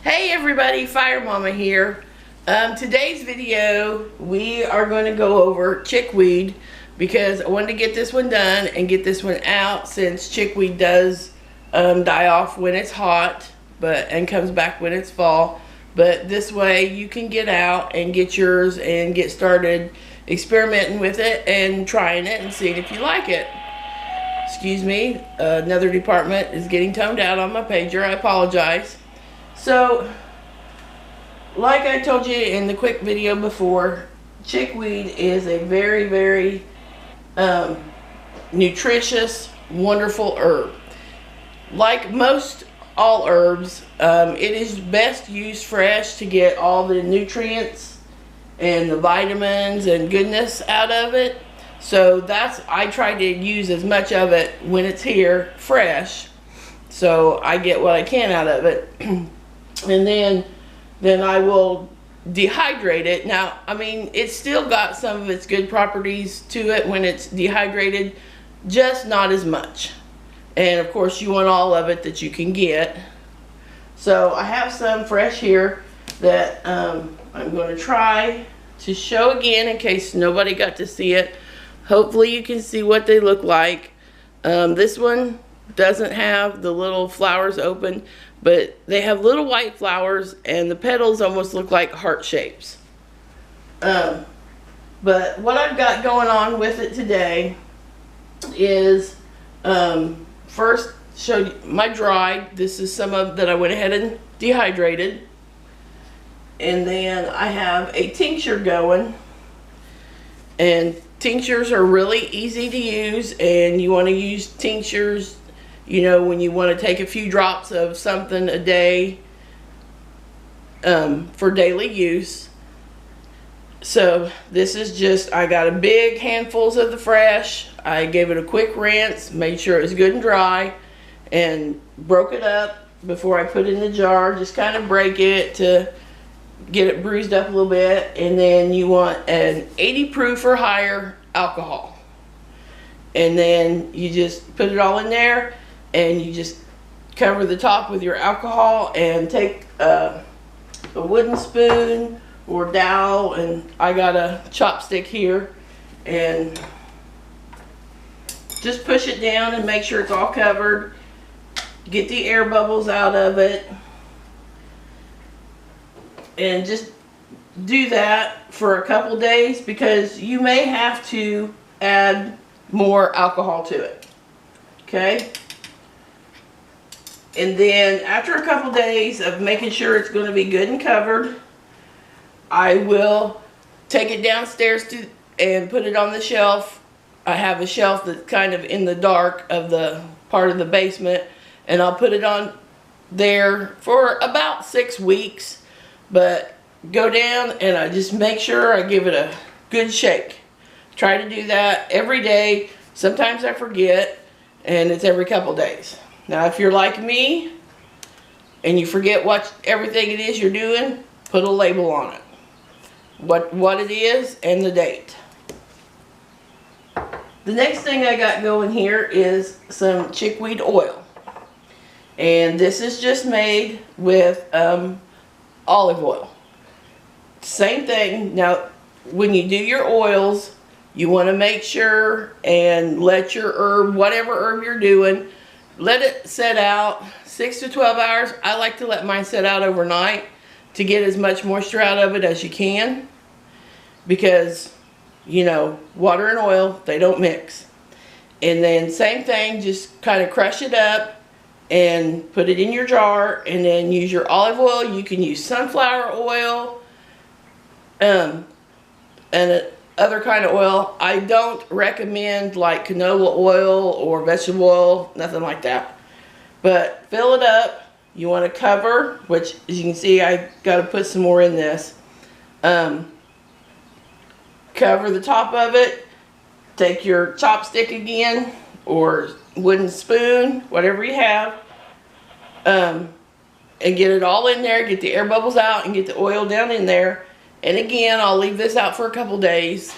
Hey everybody, Fire Mama here. Today's video we are going to go over chickweed because I wanted to get this one done and get this one out since chickweed does die off when it's hot and comes back when it's fall. But this way you can get out and get yours and get started experimenting with it and trying it and seeing if you like it. Excuse me, another department is getting toned out on my pager. I apologize. So, like I told you in the quick video before, chickweed is a very, very nutritious, wonderful herb. Like most all herbs, it is best used fresh to get all the nutrients and the vitamins and goodness out of it. So I try to use as much of it when it's here fresh, so I get what I can out of it. And then I will dehydrate it. Now, I mean, it's still got some of its good properties to it when it's dehydrated, just not as much. And of course you want all of it that you can get. So I have some fresh here that I'm going to try to show again in case nobody got to see it. Hopefully you can see what they look like. This one doesn't have the little flowers open, but they have little white flowers and the petals almost look like heart shapes. But what I've got going on with it today is first show you my dried. This is some of that I went ahead and dehydrated, and then I have a tincture going. And tinctures are really easy to use, and you want to use tinctures, you know, when you want to take a few drops of something a day for daily use. So this is just, I got a big handfuls of the fresh. I gave it a quick rinse, made sure it was good and dry, and broke it up before I put it in the jar. Just kind of break it to get it bruised up a little bit. And then you want an 80 proof or higher alcohol, and then you just put it all in there and you just cover the top with your alcohol and take a wooden spoon or dowel, and I got a chopstick here, and just push it down and make sure it's all covered. Get the air bubbles out of it, and just do that for a couple days because you may have to add more alcohol to it. Okay? And then after a couple days of making sure it's going to be good and covered, I will take it downstairs and put it on the shelf. I have a shelf that's kind of in the dark of the part of the basement, and I'll put it on there for about 6 weeks. But go down and I just make sure I give it a good shake. Try to do that every day. Sometimes I forget, and it's every couple days. Now if you're like me and you forget everything it is you're doing, put a label on it. What it is and the date. The next thing I got going here is some chickweed oil. And this is just made with olive oil. Same thing. Now when you do your oils, you want to make sure and let your herb, whatever herb you're doing, let it set out 6 to 12 hours. I like to let mine set out overnight to get as much moisture out of it as you can, because you know, water and oil, they don't mix. And then same thing, just kind of crush it up and put it in your jar, and then use your olive oil. You can use sunflower oil and other kind of oil. I don't recommend like canola oil or vegetable oil, nothing like that. But fill it up. You want to cover, which as you can see I got to put some more in this. Cover the top of it. Take your chopstick again or wooden spoon, whatever you have, and get it all in there. Get the air bubbles out and get the oil down in there. And again, I'll leave this out for a couple days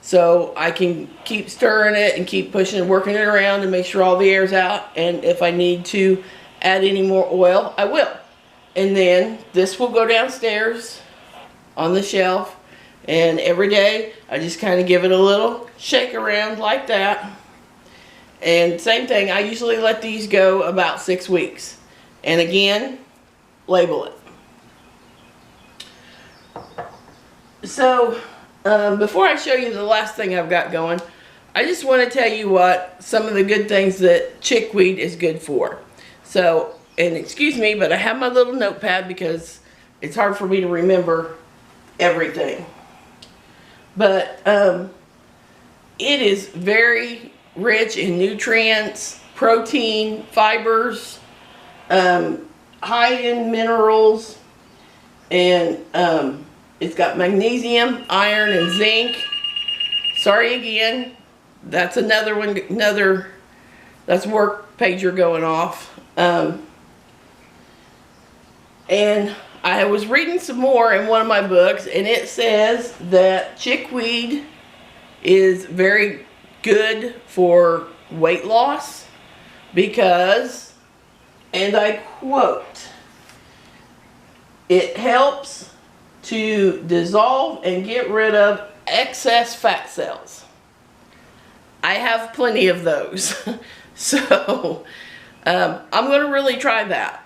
so I can keep stirring it and keep pushing and working it around to make sure all the air's out. And if I need to add any more oil, I will. And then this will go downstairs on the shelf. And every day I just kind of give it a little shake around like that. And same thing, I usually let these go about 6 weeks. And again, label it. So, before I show you the last thing I've got going, I just want to tell you what some of the good things that chickweed is good for. So, and excuse me, but I have my little notepad because it's hard for me to remember everything. But it is very rich in nutrients, protein, fibers, high in minerals, and it's got magnesium, iron, and zinc. Sorry again, that's another one, that's work pager going off. And I was reading some more in one of my books, and it says that chickweed is very good for weight loss because, and I quote, it helps to dissolve and get rid of excess fat cells. I have plenty of those. So I'm going to really try that.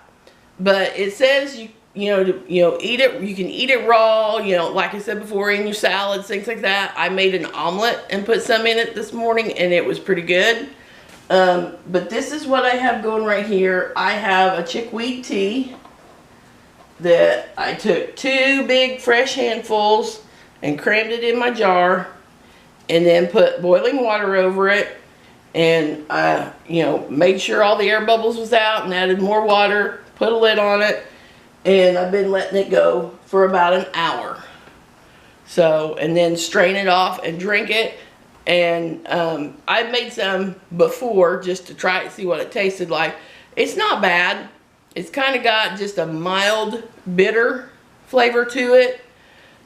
But it says you eat it. You can eat it raw. Like I said before, in your salads, things like that. I made an omelet and put some in it this morning, and it was pretty good. But this is what I have going right here. I have a chickweed tea that I took 2 big fresh handfuls and crammed it in my jar, and then put boiling water over it, and made sure all the air bubbles was out, and added more water, put a lid on it, and I've been letting it go for about an hour. So, and then strain it off and drink it. And I've made some before just to try it, see what it tasted like. It's not bad. It's kind of got just a mild bitter flavor to it.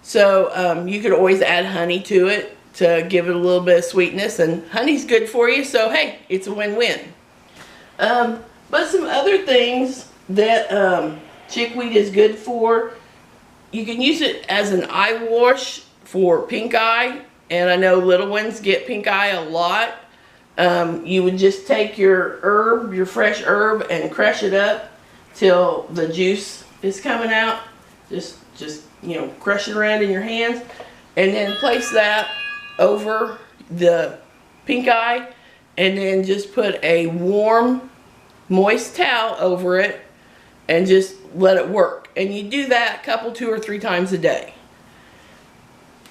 So you could always add honey to it to give it a little bit of sweetness. And honey's good for you, so hey, it's a win-win. But some other things that chickweed is good for, you can use it as an eye wash for pink eye. And I know little ones get pink eye a lot. You would just take your herb, your fresh herb, and crush it up till the juice is coming out. Just crush it around in your hands, and then place that over the pink eye, and then just put a warm, moist towel over it, and just let it work. And you do that a couple, 2 or 3 times a day.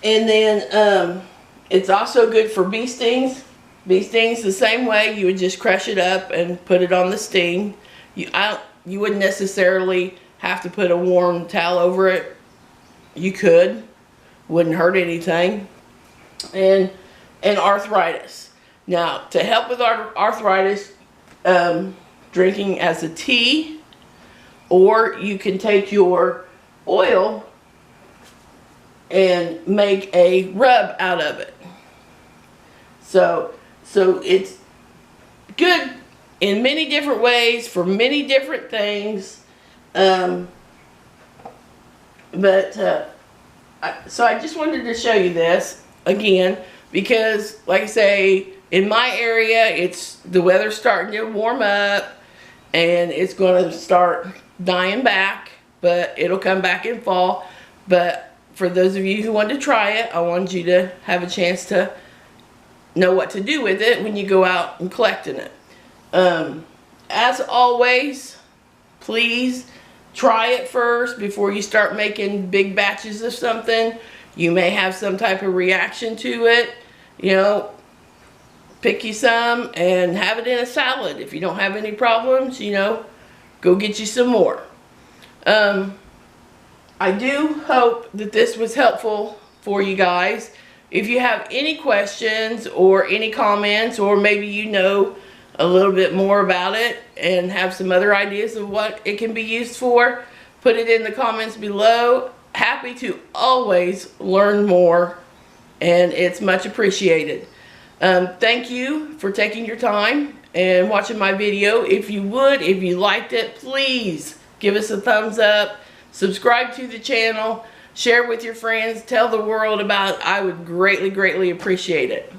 And then it's also good for bee stings. Bee stings the same way. You would just crush it up and put it on the sting. You wouldn't necessarily have to put a warm towel over it. You could. Wouldn't hurt anything. And arthritis. Now, to help with arthritis, drinking as a tea, or you can take your oil and make a rub out of it. So it's good in many different ways for many different things. So I just wanted to show you this again because, like I say, in my area, the weather's starting to warm up and it's going to start dying back, but it'll come back in fall. But for those of you who want to try it, I want you to have a chance to know what to do with it when you go out and collecting it. As always, please try it first before you start making big batches of something. You may have some type of reaction to it. Pick you some and have it in a salad. If you don't have any problems, go get you some more. I do hope that this was helpful for you guys. If you have any questions or any comments, or maybe you know a little bit more about it and have some other ideas of what it can be used for, put it in the comments below. Happy to always learn more, and it's much appreciated. Thank you for taking your time and watching my video. If you liked it, please give us a thumbs up, subscribe to the channel, share with your friends, tell the world about it. I would greatly, greatly appreciate it.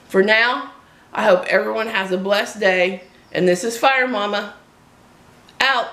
For now, I hope everyone has a blessed day, and this is Fire Mama, out.